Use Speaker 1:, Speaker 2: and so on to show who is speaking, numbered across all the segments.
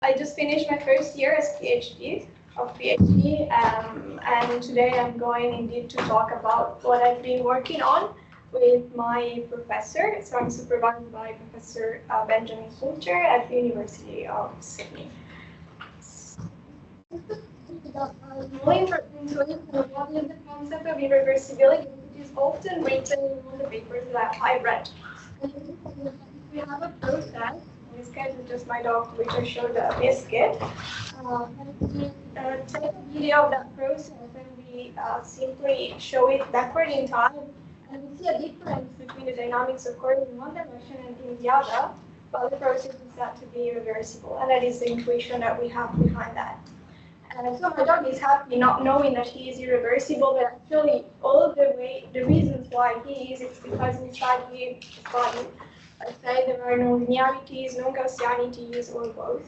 Speaker 1: I just finished my first year as PhD, and today I'm going indeed to talk about what I've been working on with my professor. So I'm supervised by Professor Benjamin Fulcher at the University of Sydney. Knowing what is the concept of irreversibility, it is often written in all the papers that I read. And we have a process. In this case, it's just my dog, which I showed a biscuit. And we take a video of that process and we simply show it backward in time. And we see a difference between the dynamics occurring in one direction and in the other, but the process is said to be irreversible. And that is the intuition that we have behind that. And so my dog is happy not knowing that he is irreversible, but actually all the reasons why he is, it's because inside his body, I say there are no linearities, no Gaussianities, or both.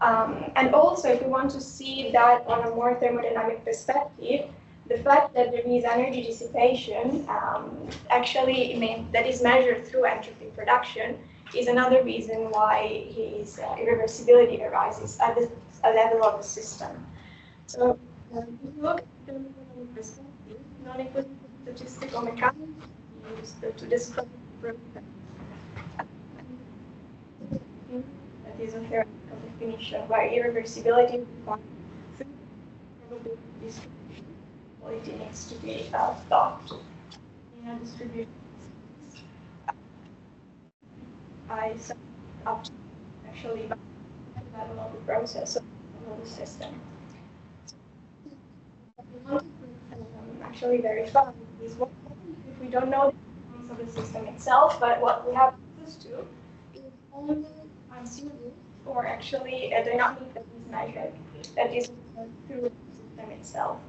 Speaker 1: And also, if we want to see that on a more thermodynamic perspective, the fact that there is energy dissipation, that is measured through entropy production, is another reason why his irreversibility arises at the level of the system. So, if you look at the thermodynamic perspective, non-equilibrium statistical mechanics used to describe the process. That is a theoretical definition where irreversibility requires probability distribution. Quality needs to be thought in a distribution. I sum up to actually the level of the process of the system. What we want to actually verify is what if we don't know the dynamics of the system itself, but what we have access to is only absolute or actually a dynamic that is measured, that is through the system itself.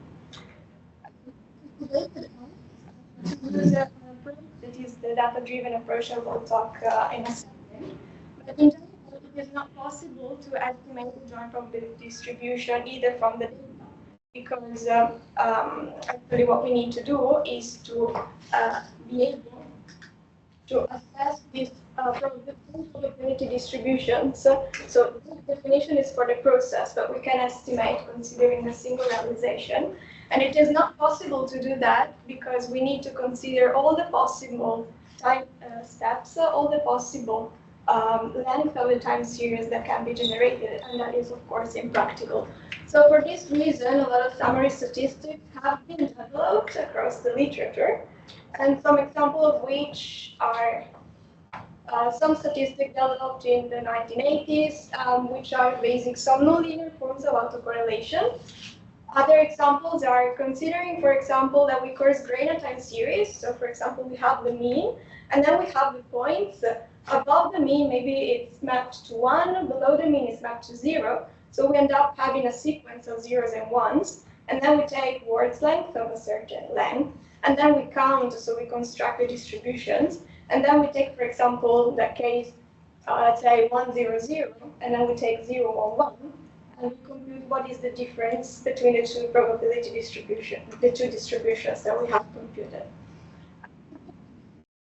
Speaker 1: Use an approach that is the data-driven approach I will talk in a second. But in general, it is not possible to estimate the joint probability distribution either from the data, because actually what we need to do is to be able to assess this probability distribution. So the definition is for the process, but we can estimate considering a single realization. And it is not possible to do that because we need to consider all the possible time steps, all the possible length of the time series that can be generated, and that is, of course, impractical. So for this reason, a lot of summary statistics have been developed across the literature, and some examples of which are some statistics developed in the 1980s, which are basing some nonlinear forms of autocorrelation. Other examples are considering, for example, that we course grain time series. So, for example, we have the mean, and then we have the points. Above the mean, maybe it's mapped to 1. Below the mean is mapped to 0. So we end up having a sequence of zeros and ones. And then we take Ward's length of a certain length. And then we count, so we construct the distributions. And then we take, for example, the case, let's say 1, 0, 0. And then we take 0, 1, 1. And we compute what is the difference between the two probability distribution, the two distributions that we have computed.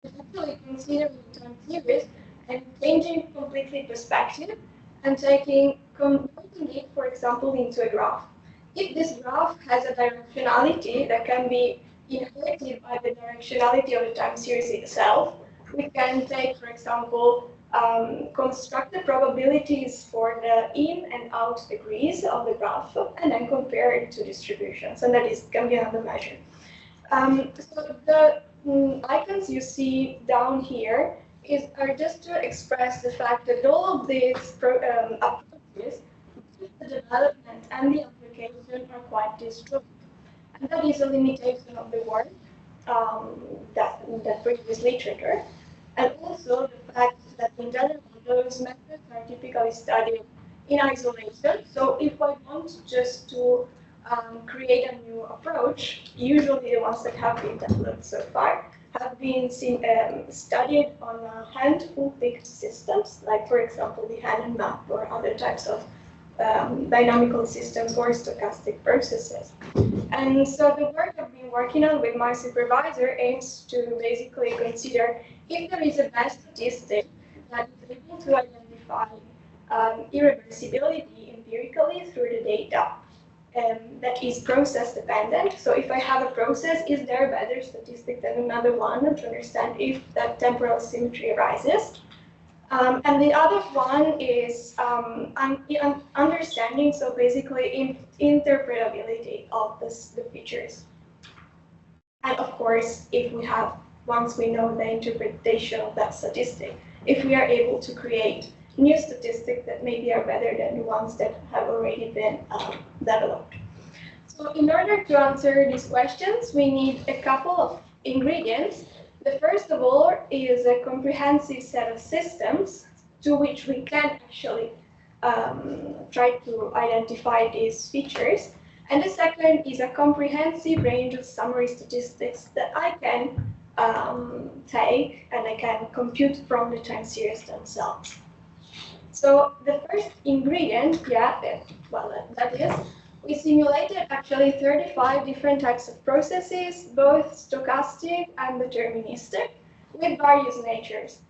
Speaker 1: Actually considering time series and changing completely perspective and converting it, for example, into a graph. If this graph has a directionality that can be inherited by the directionality of the time series itself, we can take, for example, construct the probabilities for the in and out degrees of the graph and then compare it to distributions, and that can be another measure. So the icons you see down here are just to express the fact that all of these approaches, the development and the application are quite disjoint. And that is a limitation of the work that previous literature. And also the fact that in general, those methods are typically studied in isolation. So if I want just to create a new approach, usually the ones that have been developed so far have been studied on hand-picked systems, like, for example, the Hanon map or other types of dynamical systems or stochastic processes. And so the work I've been working on with my supervisor aims to basically consider if there is a best statistic that is able to identify irreversibility empirically through the data that is process dependent. So if I have a process, is there a better statistic than another one to understand if that temporal symmetry arises? And the other one is understanding, so basically interpretability of the features. And of course, if we have, once we know the interpretation of that statistic, if we are able to create new statistics that maybe are better than the ones that have already been developed. So in order to answer these questions, we need a couple of ingredients. The first of all is a comprehensive set of systems to which we can actually try to identify these features. And the second is a comprehensive range of summary statistics that I can take and I can compute from the time series themselves. So the first ingredient, that is, we simulated actually 35 different types of processes, both stochastic and deterministic, with various natures.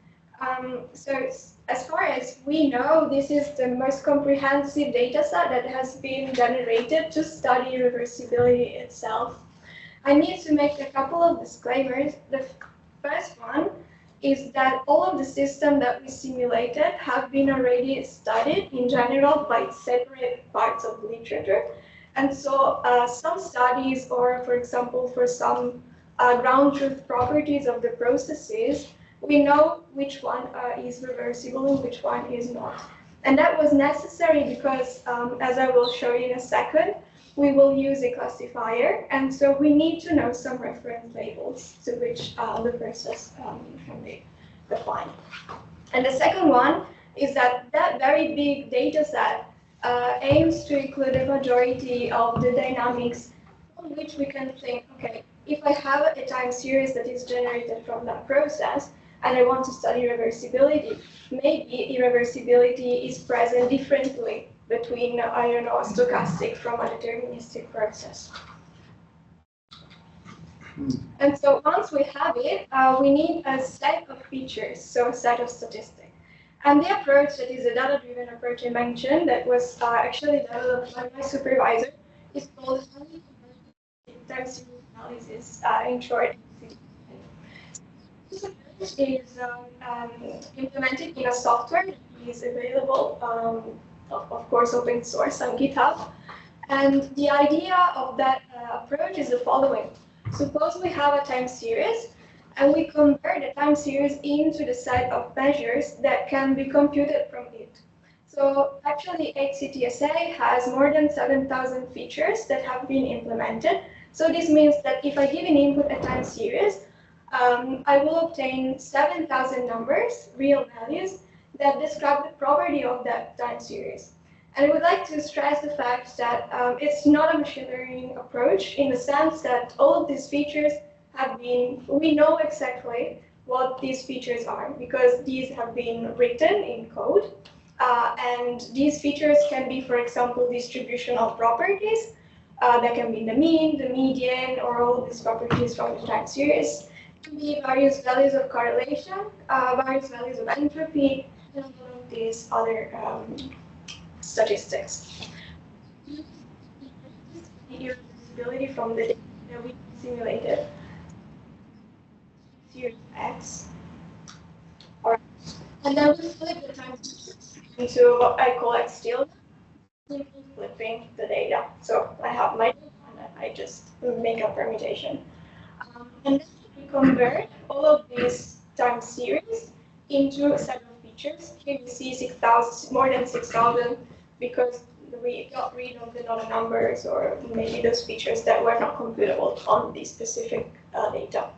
Speaker 1: So as far as we know, this is the most comprehensive data set that has been generated to study reversibility itself. I need to make a couple of disclaimers. The first one is that all of the systems that we simulated have been already studied in general by separate parts of the literature. And so some studies, or for example, for some ground truth properties of the processes, we know which one is reversible and which one is not. And that was necessary because, as I will show you in a second, we will use a classifier, and so we need to know some reference labels to which the process can be defined. And the second one is that that very big data set aims to include a majority of the dynamics from which we can think, okay, if I have a time series that is generated from that process, and I want to study reversibility, maybe irreversibility is present differently between, I don't know, a stochastic from a deterministic process. And so once we have it, we need a set of features, so a set of statistics. And the approach that is a data-driven approach I mentioned that was actually developed by my supervisor is called time series analysis, in short. This approach is implemented in a software that is available, of course, open source on GitHub. And the idea of that approach is the following. Suppose we have a time series, and we convert the time series into the set of measures that can be computed from it. So actually, HCTSA has more than 7,000 features that have been implemented. So this means that if I give an input a time series, I will obtain 7,000 numbers, real values, that describe the property of that time series. And I would like to stress the fact that it's not a machine learning approach in the sense that all of these features have been, we know exactly what these features are because these have been written in code. And these features can be, for example, distributional properties. That can be the mean, the median, or all of these properties from the time series. It can be various values of correlation, various values of entropy, and all of these other statistics. The irreversibility from the data that we simulated. Series X. Alright. And then we flip the time into what I call X tilde, simply flipping the data. So I have my data and I just make a permutation. And then we convert all of these time series into a set of features. Here you see 6,000, more than 6,000, because we got rid of the non-numbers or maybe those features that were not computable on the specific data.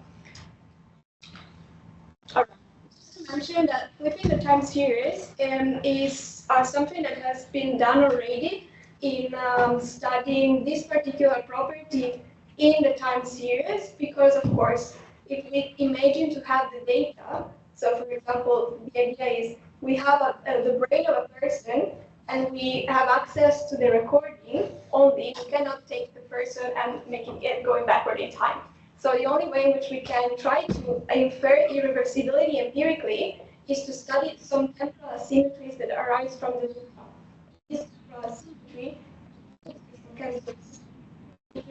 Speaker 1: All right. Just to mention that flipping the time series is something that has been done already in studying this particular property in the time series, because of course, if we imagine to have the data, so for example, the idea is we have the brain of a person and we have access to the recording only, we cannot take the person and making it going backward in time. So the only way in which we can try to infer irreversibility empirically is to study some temporal asymmetries that arise from the data. This temporal asymmetry can be,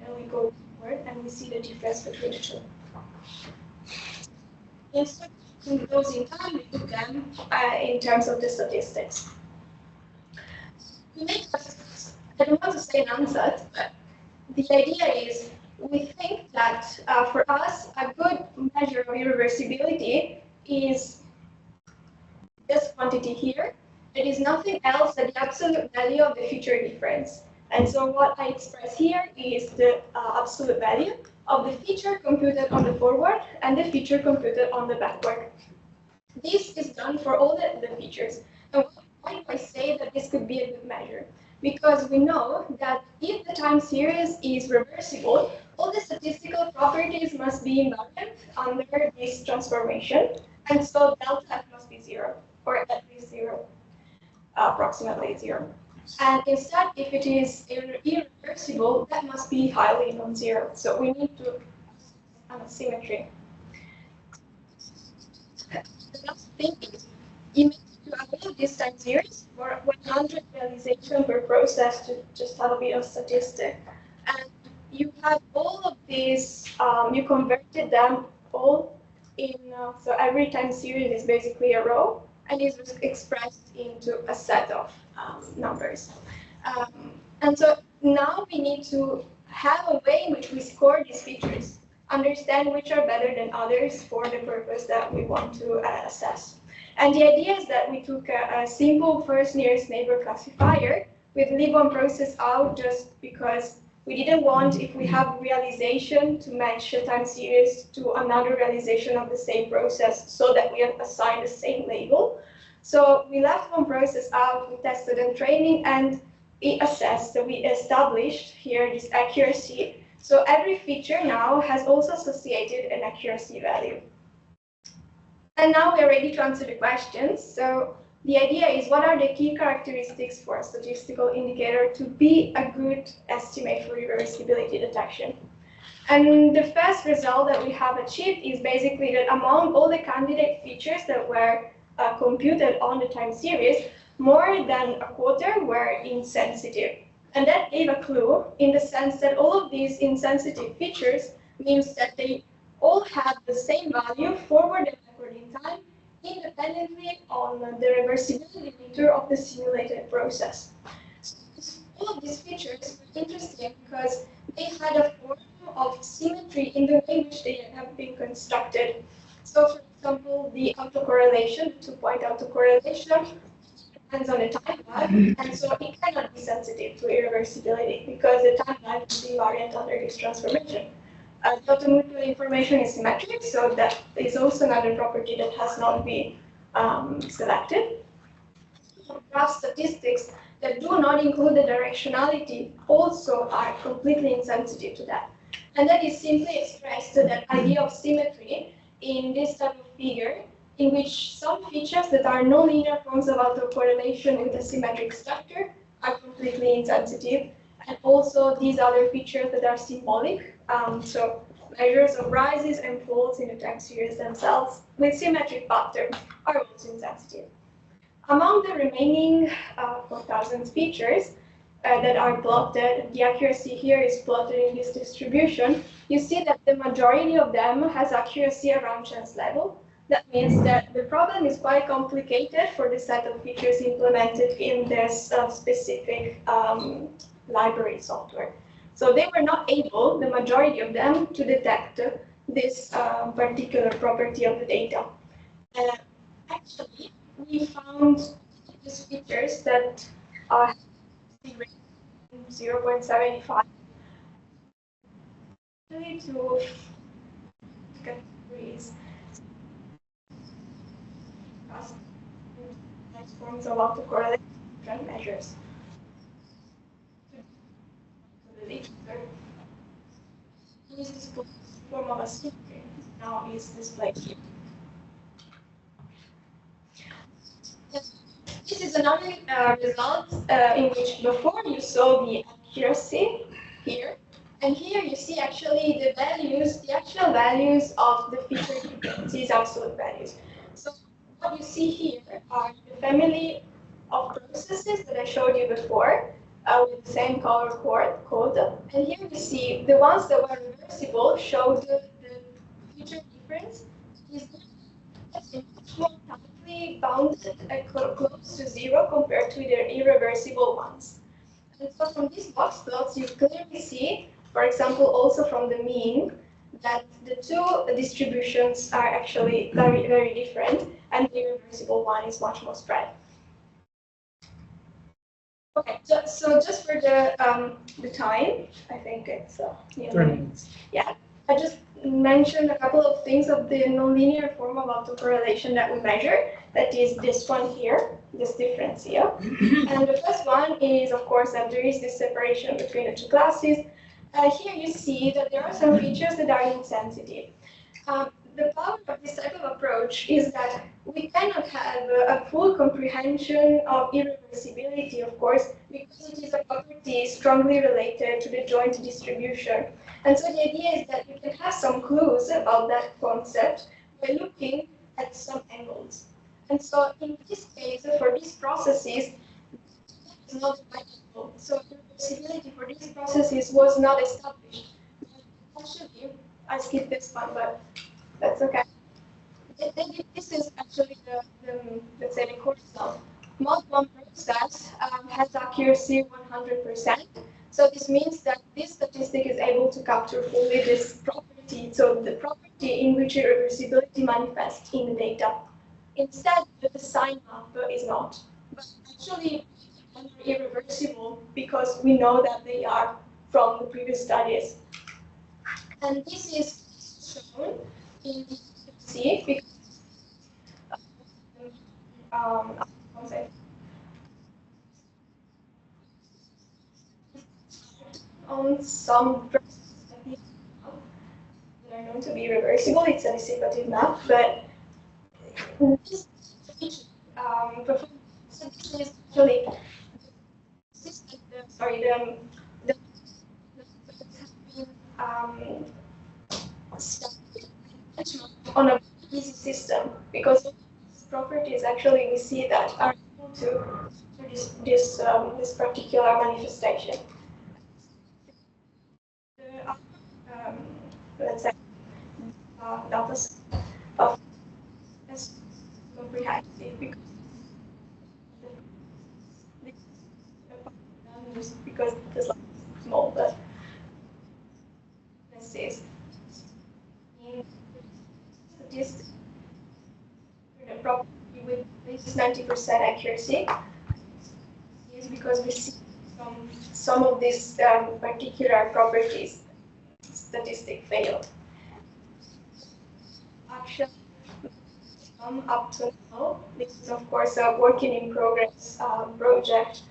Speaker 1: and we go forward and we see the difference between the two. Instead of those in time, we put them in terms of the statistics. We make I don't want to say an answer, but the idea is we think that for us, a good measure of irreversibility is this quantity here. It is nothing else than the absolute value of the feature difference. And so what I express here is the absolute value of the feature computed on the forward and the feature computed on the backward. This is done for all the features. And why do I say that this could be a good measure? Because we know that if the time series is reversible, all the statistical properties must be invariant under this transformation, and so delta F must be 0, or at least 0, approximately 0. And instead, if it is irreversible, that must be highly non-zero. So we need to have a symmetry. The last thing is, you need to avoid this time series for 100 realization per process to just have a bit of statistic. And you have all of these, you converted them all in, so every time series is basically a row and is expressed into a set of numbers. And so now we need to have a way in which we score these features, understand which are better than others for the purpose that we want to assess. And the idea is that we took a simple first nearest neighbor classifier with leave one process out just because we didn't want, if we have realization, to match a time series to another realization of the same process so that we assign the same label. So we left one process out, we tested in training, and we assessed, so we established here this accuracy. So every feature now has also associated an accuracy value. And now we're ready to answer the questions. So the idea is, what are the key characteristics for a statistical indicator to be a good estimate for reversibility detection? And the first result that we have achieved is basically that among all the candidate features that were computed on the time series, more than a quarter were insensitive. And that gave a clue in the sense that all of these insensitive features means that they all have the same value forward and backward in time, independently on the reversibility meter of the simulated process. So all of these features were interesting because they had a form of symmetry in the way in which they have been constructed. So for example, the autocorrelation, the two-point autocorrelation, depends on the time lag, and so it cannot be sensitive to irreversibility because the time lag is invariant under this transformation. The automutual information is symmetric, so that is also another property that has not been selected. Graph statistics that do not include the directionality also are completely insensitive to that. And that is simply expressed to that idea of symmetry in this type of figure, in which some features that are nonlinear forms of autocorrelation with a symmetric structure are completely insensitive, and also these other features that are symbolic, so measures of rises and falls in the time series themselves with symmetric pattern are also insensitive. Among the remaining 4,000 features that are plotted, the accuracy here is plotted in this distribution. You see that the majority of them has accuracy around chance level. That means that the problem is quite complicated for the set of features implemented in this specific library software. So they were not able, the majority of them, to detect this particular property of the data. Actually, we found these features that are 0.75 to categories. Next forms of autocorrelation measures. This form of asymmetry now is displayed here. This is another result in which before you saw the accuracy here, and here you see actually the values, the actual values of the feature frequencies, absolute values. So what you see here are the family of processes that I showed you before with the same color code. And here we see the ones that were reversible show the feature difference is much more tightly bounded and close to zero compared to the irreversible ones. And so from these box plots, you clearly see, for example, also from the mean, that the two distributions are actually very, very different, and the irreversible one is much more spread. Okay, so just for the time, I think it's
Speaker 2: 30 minutes.
Speaker 1: Yeah, I just mentioned a couple of things of the nonlinear form of autocorrelation that we measure. That is this one here, this difference here. And the first one is, of course, that there is this separation between the two classes. Here you see that there are some features that are insensitive. The power of this type of approach is that we cannot have a full comprehension of irreversibility, of course, because it is a property strongly related to the joint distribution. And so the idea is that you can have some clues about that concept by looking at some angles. And so in this case, for these processes, it's not practical. So irreversibility for these processes was not established. Actually, I skipped this one, but that's okay. This is actually let's say, the core stuff. Mod 1 process has accuracy 100%. So this means that this statistic is able to capture fully this property, so the property in which irreversibility manifests in the data. Instead, the sign up is not. But actually, they're irreversible because we know that they are from the previous studies. And this is shown in the C because on some processes that are known to be reversible, it's anticipative math, but this performance, so this is actually sorry, the on a easy system because properties actually we see that are able to this particular manifestation. Let's say data of as comprehensive because it's like small, but this is in statistics the property with at least 90% accuracy is because we see some of these particular properties statistic failed. Actually, up to now, this is of course a working in progress project.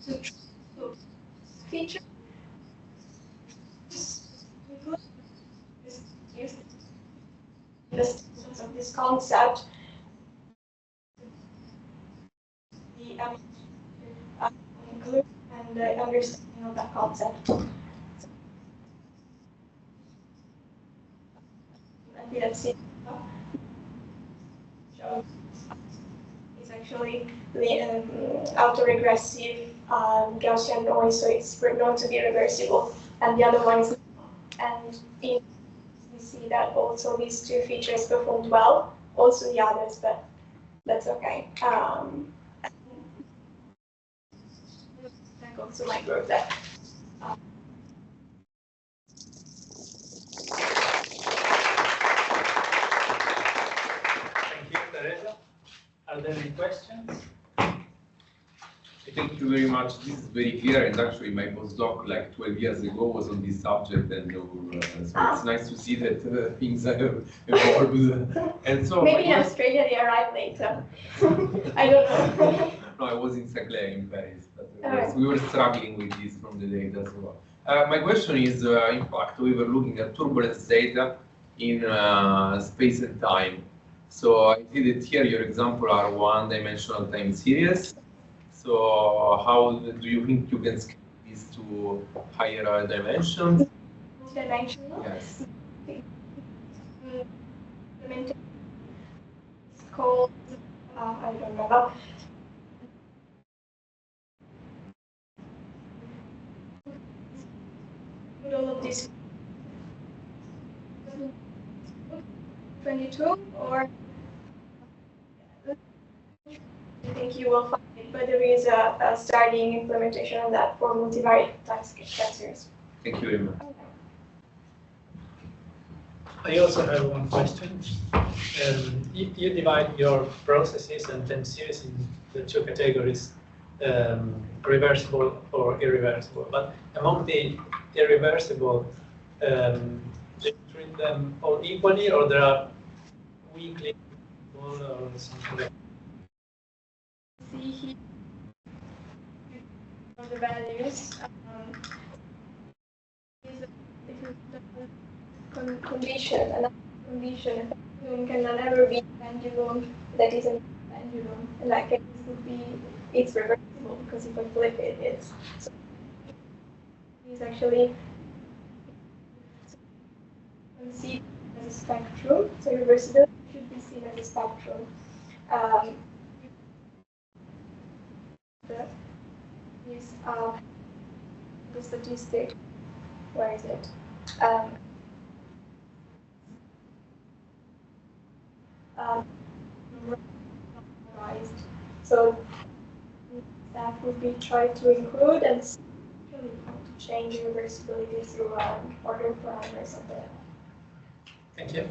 Speaker 1: To feature the statements of this concept, the include and the understanding of that concept. Let's see. It's actually the autoregressive Gaussian noise, so it's known to be reversible, and the other one is not. And we see that also these two features performed well, also the others, but that's okay. That goes to my group there.
Speaker 2: Thank you, Teresa. Are there any questions?
Speaker 3: Thank you very much. This is very clear, and actually my postdoc like 12 years ago was on this subject, and so it's nice to see that things have evolved. And so
Speaker 1: maybe in Australia they arrive later. I don't know.
Speaker 3: No, I was in Saclay in Paris, but we were struggling with this from the data. So my question is, in fact, we were looking at turbulence data in space and time. So I see that here your example are one-dimensional time series. So how do you think you can scale this to higher dimensions?
Speaker 1: Dimensional?
Speaker 3: Yes.
Speaker 1: implementation is called, I don't know. Put all of this 22 or I think you will find it, but there is a starting implementation on that for multivariate time series.
Speaker 3: Thank you very much.
Speaker 2: I also have one question. If you divide your processes and time series into two categories, reversible or irreversible, but among the irreversible, do you treat them all equally, or there are weakly or something like that?
Speaker 1: See here the values. Condition, another condition, a pendulum can never be a pendulum that is a pendulum. In that case, it would be it's reversible because if I flip it, it's actually conceived as a spectrum. So reversibility should be seen as a spectrum. Is the statistic. Where is it? So that would be tried to include and change reversibility through order parameters of the.
Speaker 2: Thank you.